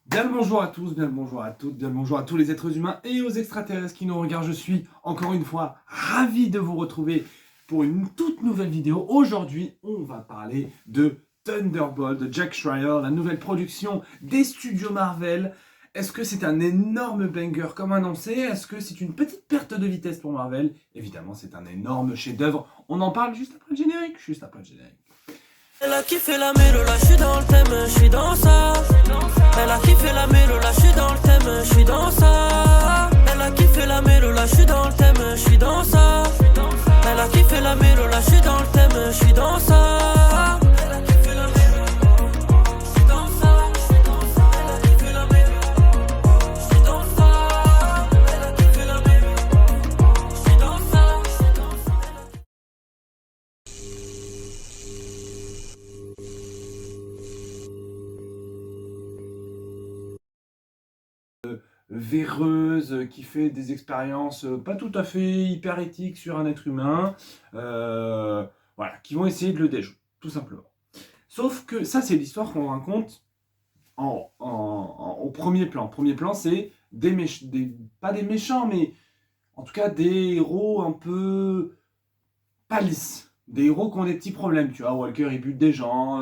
Bien le bonjour à tous, bien le bonjour à toutes, bien le bonjour à tous les êtres humains et aux extraterrestres qui nous regardent. Je suis encore une fois ravi de vous retrouver pour une toute nouvelle vidéo. Aujourd'hui, on va parler de Thunderbolt de Jack Schreier, la nouvelle production des studios Marvel. Est-ce que c'est un énorme banger comme annoncé? Est-ce que c'est une petite perte de vitesse pour Marvel? Évidemment, c'est un énorme chef-d'œuvre. On en parle juste après le générique, Elle a kiffé la mélo, là je suis dans le thème, je suis dans ça. Elle a kiffé la mélo, là je suis dans le thème, je suis dans ça. Elle a kiffé la mélo, là je suis dans le thème, je suis dans ça. Elle a kiffé la mélo, là je suis dans le thème, je suis dans ça. Elle a kiffé la mélo, je suis dans ça. Elle a kiffé la mélo, je suis dans ça. Elle a kiffé la mélo, je suis dans ça. Véreuse, qui fait des expériences pas tout à fait hyper éthiques sur un être humain, voilà, qui vont essayer de le déjouer, tout simplement. Sauf que ça, c'est l'histoire qu'on raconte au premier plan. Premier plan, c'est pas des méchants, mais en tout cas des héros un peu pas lisses. Des héros qui ont des petits problèmes, tu vois. Walker, il bute des gens.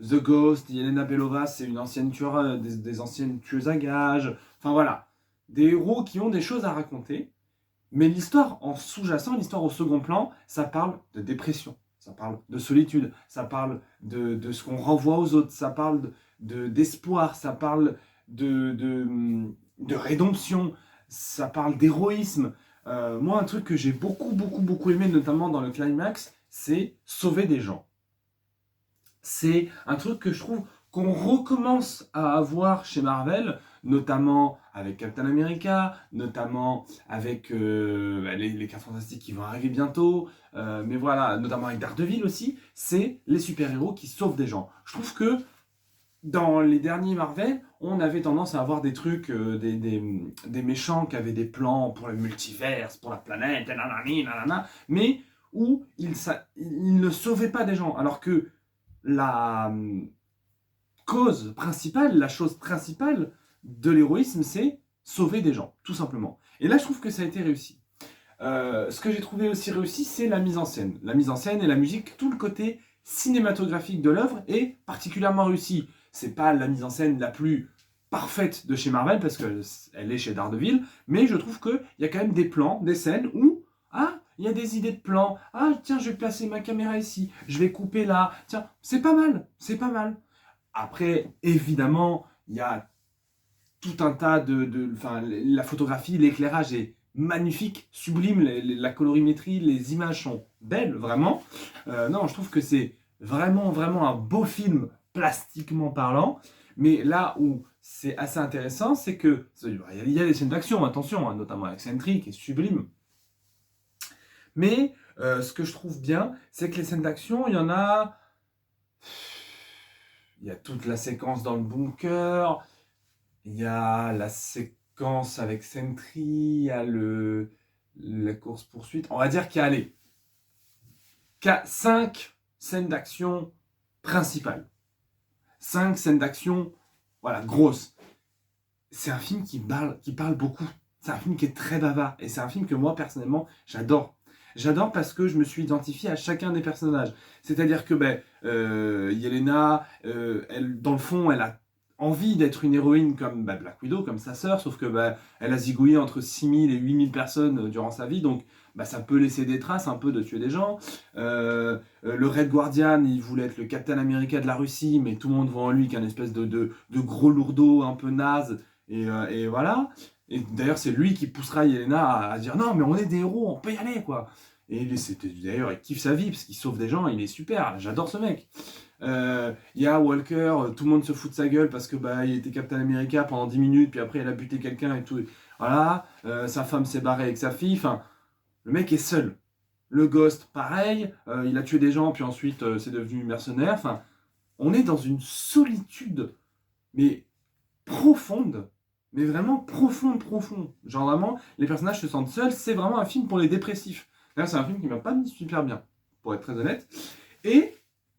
The Ghost, Yelena Belova, c'est une ancienne tueuse, des anciennes tueuses à gages. Enfin voilà. Des héros qui ont des choses à raconter. Mais l'histoire en sous-jacent, l'histoire au second plan, ça parle de dépression. Ça parle de solitude. Ça parle de ce qu'on renvoie aux autres. Ça parle d'espoir. Ça parle de rédemption. Ça parle d'héroïsme. Moi, un truc que j'ai beaucoup aimé, notamment dans le climax, c'est sauver des gens. C'est un truc que je trouve qu'on recommence à avoir chez Marvel, notamment avec Captain America, notamment avec les 4 Fantastiques qui vont arriver bientôt, mais voilà, notamment avec Daredevil aussi, c'est les super-héros qui sauvent des gens. Je trouve que dans les derniers Marvel, on avait tendance à avoir des trucs, des méchants qui avaient des plans pour le multiverse, pour la planète, nanani, nanana, mais où ils ne sauvaient pas des gens. Alors que la cause principale, la chose principale de l'héroïsme, c'est sauver des gens, tout simplement. Et là, je trouve que ça a été réussi. Ce que j'ai trouvé aussi réussi, c'est la mise en scène. La mise en scène et la musique, tout le côté cinématographique de l'œuvre est particulièrement réussi. C'est pas la mise en scène la plus parfaite de chez Marvel, parce qu'elle est chez Daredevil, mais je trouve qu'il y a quand même des plans, des scènes où, il y a des idées de plans, tiens, je vais placer ma caméra ici, je vais couper là, tiens, c'est pas mal, c'est pas mal. Après, évidemment, il y a tout un tas la photographie, l'éclairage est magnifique, sublime, la colorimétrie, les images sont belles, vraiment. Non, je trouve que c'est vraiment un beau film, plastiquement parlant. Mais là où c'est assez intéressant, c'est que il y a des scènes d'action, attention, notamment avec Sentry, qui est sublime. Mais ce que je trouve bien, c'est que les scènes d'action, il y en a... Il y a toute la séquence dans le bunker, il y a la séquence avec Sentry, il y a la course-poursuite. On va dire qu'il y a 5 scènes d'action principales. 5 scènes d'action, voilà, grosses. C'est un film qui parle beaucoup. C'est un film qui est très bavard. Et c'est un film que moi, personnellement, j'adore. J'adore parce que je me suis identifié à chacun des personnages. C'est-à-dire que Yelena, elle, dans le fond, elle a envie d'être une héroïne comme Black Widow, comme sa sœur, sauf que elle a zigouillé entre 6000 et 8000 personnes durant sa vie, donc ça peut laisser des traces un peu de tuer des gens. Le Red Guardian, il voulait être le Captain America de la Russie, mais tout le monde voit en lui qu'un espèce de gros lourdeau un peu naze, et voilà. Et d'ailleurs, c'est lui qui poussera Yelena à dire non, mais on est des héros, on peut y aller, quoi. Et d'ailleurs, il kiffe sa vie parce qu'il sauve des gens, il est super, j'adore ce mec. Il y a Walker, tout le monde se fout de sa gueule parce que il était Captain America pendant 10 minutes, puis après il a buté quelqu'un et tout. Voilà, sa femme s'est barrée avec sa fille, enfin, le mec est seul. Le Ghost, pareil, il a tué des gens, puis ensuite c'est devenu mercenaire. Enfin, on est dans une solitude, mais profonde. Mais vraiment profonde. Genre vraiment, les personnages se sentent seuls. C'est vraiment un film pour les dépressifs. D'ailleurs, c'est un film qui m'a pas mis super bien, pour être très honnête. Et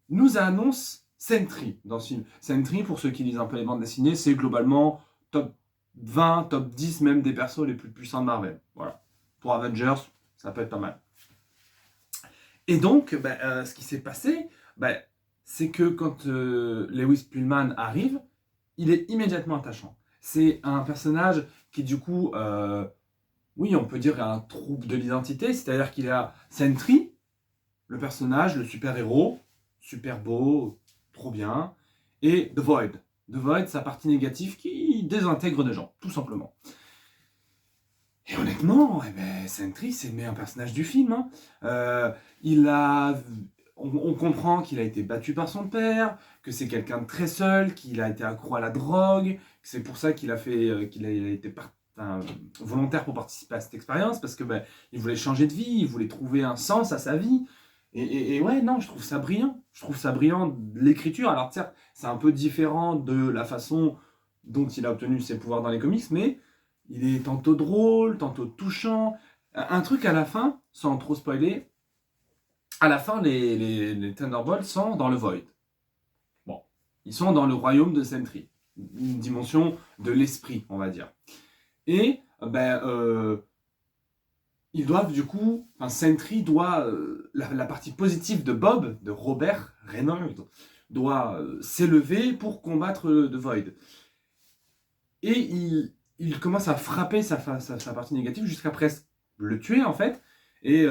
nous annonce Sentry dans ce film. Sentry, pour ceux qui lisent un peu les bandes dessinées, c'est globalement top 20, top 10 même des persos les plus puissants de Marvel. Voilà. Pour Avengers, ça peut être pas mal. Et donc, ce qui s'est passé, c'est que quand Lewis Pullman arrive, il est immédiatement attachant. C'est un personnage qui, du coup, oui, on peut dire un trouble de l'identité, c'est-à-dire qu'il a Sentry, le personnage, le super-héros, super beau, trop bien, et The Void. The Void, sa partie négative qui désintègre des gens, tout simplement. Et honnêtement, Sentry, c'est le meilleur personnage du film. Hein. On comprend qu'il a été battu par son père, que c'est quelqu'un de très seul, qu'il a été accro à la drogue, que c'est pour ça qu'il a été volontaire pour participer à cette expérience, parce que il voulait changer de vie, il voulait trouver un sens à sa vie. Et ouais, non, je trouve ça brillant. Je trouve ça brillant, l'écriture. Alors certes, c'est un peu différent de la façon dont il a obtenu ses pouvoirs dans les comics, mais il est tantôt drôle, tantôt touchant. Un truc à la fin, sans trop spoiler, à la fin, les Thunderbolts sont dans le Void. Bon, ils sont dans le royaume de Sentry. Une dimension de l'esprit, on va dire. Et, ils doivent du coup, Sentry doit, la partie positive de Bob, de Robert Reynolds, doit s'élever pour combattre The Void. Et il commence à frapper sa partie négative jusqu'à presque le tuer en fait. Et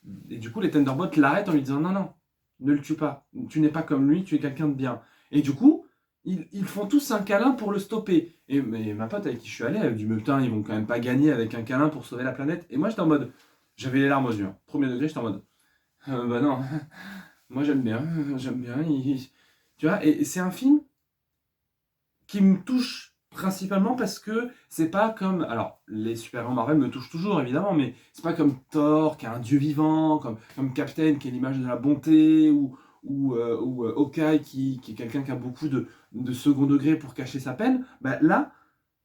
du coup, les Thunderbolts l'arrêtent en lui disant non, ne le tue pas. Tu n'es pas comme lui, tu es quelqu'un de bien. Et du coup, ils font tous un câlin pour le stopper. Mais ma pote avec qui je suis allé, elle dit mais putain, ils vont quand même pas gagner avec un câlin pour sauver la planète. Et moi, j'étais en mode, j'avais les larmes aux yeux. Hein. Premier degré, j'étais en mode, non, moi j'aime bien. Tu vois, et c'est un film qui me touche principalement parce que c'est pas comme... Alors, les super-héros Marvel me touchent toujours, évidemment, mais c'est pas comme Thor, qui est un dieu vivant, comme Captain, qui est l'image de la bonté, ou Hawkeye, qui est quelqu'un qui a beaucoup de second degré pour cacher sa peine. Là,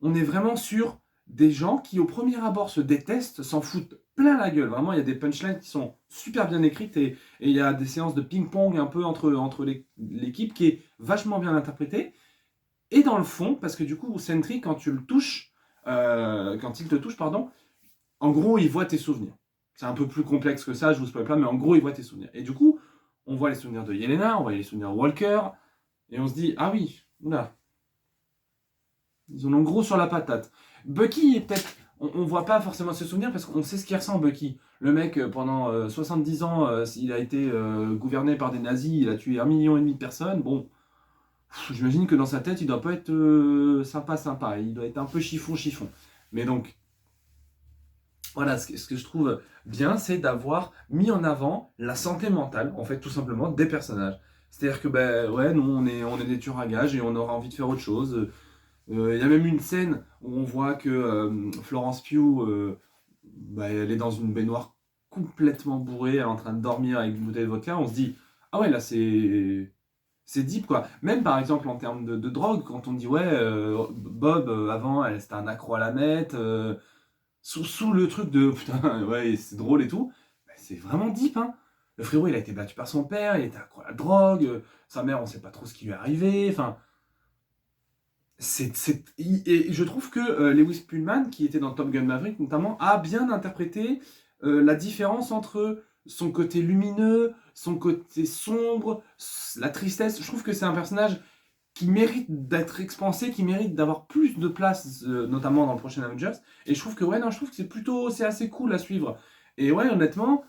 on est vraiment sur des gens qui, au premier abord, se détestent, s'en foutent plein la gueule. Vraiment, il y a des punchlines qui sont super bien écrites, et il y a des séances de ping-pong un peu entre l'équipe qui est vachement bien interprétée. Et dans le fond, parce que du coup, Sentry, quand il te touche, en gros, il voit tes souvenirs. C'est un peu plus complexe que ça, je vous spoil pas, mais en gros, il voit tes souvenirs. Et du coup, on voit les souvenirs de Yelena, on voit les souvenirs de Walker, et on se dit, ah oui, oula, ils en ont gros sur la patate. Bucky est peut-être... On voit pas forcément ses souvenirs parce qu'on sait ce qu'il ressent, Bucky. Le mec, pendant 70 ans, il a été gouverné par des nazis, il a tué 1,5 million de personnes, bon... J'imagine que dans sa tête, il doit pas être sympa. Il doit être un peu chiffon. Mais donc, voilà, ce que je trouve bien, c'est d'avoir mis en avant la santé mentale, en fait, tout simplement, des personnages. C'est-à-dire que, nous, on est des tueurs à gages et on aura envie de faire autre chose. Il y a même une scène où on voit que Florence Pugh, elle est dans une baignoire complètement bourrée, elle est en train de dormir avec une bouteille de vodka. On se dit, ah ouais, là, c'est deep quoi. Même par exemple en termes de drogue, quand on dit Bob avant c'était un accro à la meth, sous le truc de putain ouais c'est drôle et tout, c'est vraiment deep hein. Le frérot il a été battu par son père, il était accro à la drogue, sa mère on sait pas trop ce qui lui est arrivé, enfin et je trouve que Lewis Pullman qui était dans Top Gun Maverick notamment a bien interprété la différence entre son côté lumineux, son côté sombre, la tristesse. Je trouve que c'est un personnage qui mérite d'être expansé, qui mérite d'avoir plus de place, notamment dans le prochain Avengers. Et je trouve que c'est assez cool à suivre. Et ouais, honnêtement,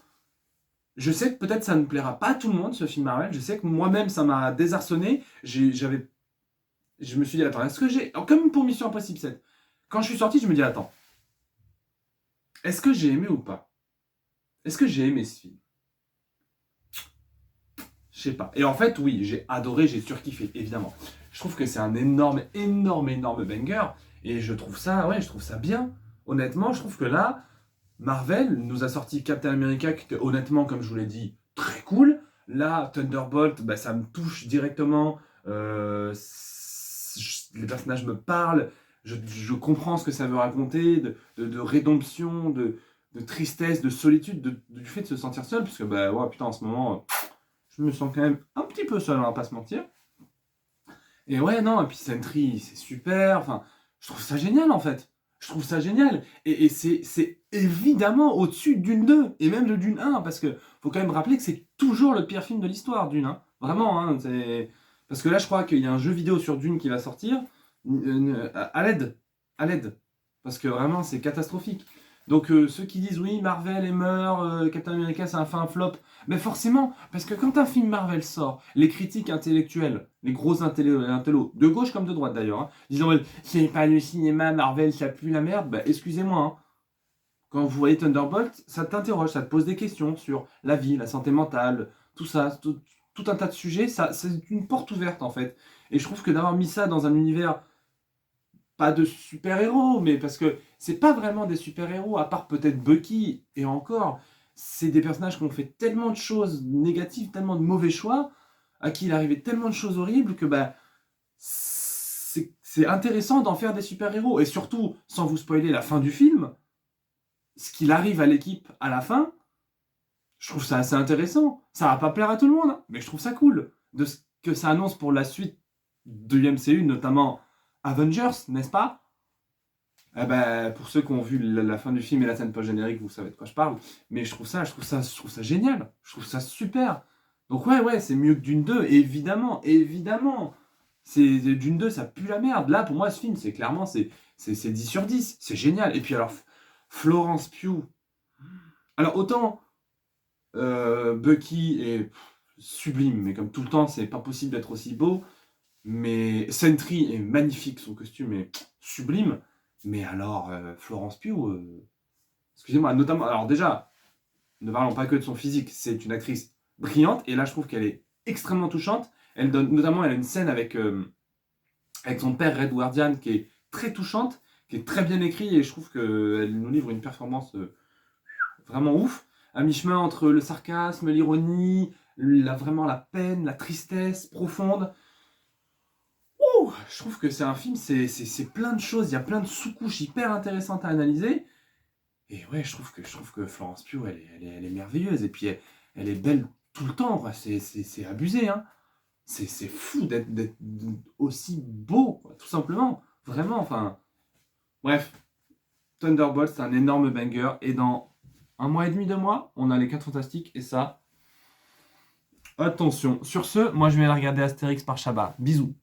je sais que peut-être ça ne plaira pas à tout le monde, ce film Marvel. Je sais que moi-même, ça m'a désarçonné. Je me suis dit, attends, est-ce que j'ai... Comme pour Mission Impossible 7, quand je suis sorti, je me dis, attends, est-ce que j'ai aimé ou pas? Est-ce que j'ai aimé ce film? Je sais pas. Et en fait, oui, j'ai adoré, j'ai surkiffé, évidemment. Je trouve que c'est un énorme banger. Et je trouve ça bien. Honnêtement, je trouve que là, Marvel nous a sorti Captain America, qui était honnêtement, comme je vous l'ai dit, très cool. Là, Thunderbolt, ça me touche directement. Les personnages me parlent. Je comprends ce que ça veut raconter, de rédemption, de tristesse, de solitude, du fait de se sentir seul, parce que putain en ce moment je me sens quand même un petit peu seul, on va pas se mentir. Et ouais, non, et puis Sentry, c'est super. Enfin, je trouve ça génial, en fait. Je trouve ça génial. Et c'est évidemment au-dessus de Dune 2, et même de Dune 1, parce que faut quand même rappeler que c'est toujours le pire film de l'histoire, Dune. Hein. Vraiment, hein, c'est... Parce que là, je crois qu'il y a un jeu vidéo sur Dune qui va sortir, à l'aide. À l'aide. Parce que vraiment, c'est catastrophique. Donc, ceux qui disent, oui, Marvel est mort, Captain America, ça a fait un flop, mais forcément, parce que quand un film Marvel sort, les critiques intellectuelles, les gros intellos, de gauche comme de droite d'ailleurs, hein, disant c'est pas le cinéma, Marvel, ça pue la merde, bah excusez-moi, hein. Quand vous voyez Thunderbolt, ça t'interroge, ça te pose des questions sur la vie, la santé mentale, tout ça, tout un tas de sujets, ça, c'est une porte ouverte en fait. Et je trouve que d'avoir mis ça dans un univers, pas de super-héros, mais parce que c'est pas vraiment des super-héros, à part peut-être Bucky, et encore, c'est des personnages qui ont fait tellement de choses négatives, tellement de mauvais choix, à qui il arrivait tellement de choses horribles que bah, c'est intéressant d'en faire des super-héros. Et surtout, sans vous spoiler la fin du film, ce qu'il arrive à l'équipe à la fin, je trouve ça assez intéressant. Ça va pas plaire à tout le monde, hein, mais je trouve ça cool. De ce que ça annonce pour la suite de l'MCU, notamment Avengers, n'est-ce pas? Eh ben, pour ceux qui ont vu la fin du film et la scène post-générique, vous savez de quoi je parle. Mais je trouve ça génial. Je trouve ça super. Donc ouais, c'est mieux que Dune 2, évidemment, évidemment. C'est Dune 2, ça pue la merde. Là, pour moi, ce film, c'est clairement, c'est 10 sur 10. C'est génial. Et puis alors, Florence Pugh. Alors autant Bucky est sublime, mais comme tout le temps, c'est pas possible d'être aussi beau. Mais Sentry est magnifique, son costume est sublime. Mais alors, Florence Pugh, excusez-moi, notamment, alors déjà, ne parlons pas que de son physique, c'est une actrice brillante, et là je trouve qu'elle est extrêmement touchante. Elle donne, notamment, elle a une scène avec son père Red Guardian qui est très touchante, qui est très bien écrit, et je trouve qu'elle nous livre une performance vraiment ouf, à mi-chemin entre le sarcasme, l'ironie, vraiment la peine, la tristesse profonde. Ouh, je trouve que c'est un film, c'est plein de choses, il y a plein de sous-couches hyper intéressantes à analyser. Et ouais, je trouve que Florence Pugh, elle est merveilleuse. Et puis, elle est belle tout le temps, quoi. C'est abusé, hein. C'est fou d'être aussi beau, quoi, tout simplement. Vraiment, enfin. Bref, Thunderbolt, c'est un énorme banger. Et dans un mois et demi, 2 mois, on a les 4 Fantastiques. Et ça, attention. Sur ce, moi, je vais aller regarder Astérix par Chabat. Bisous.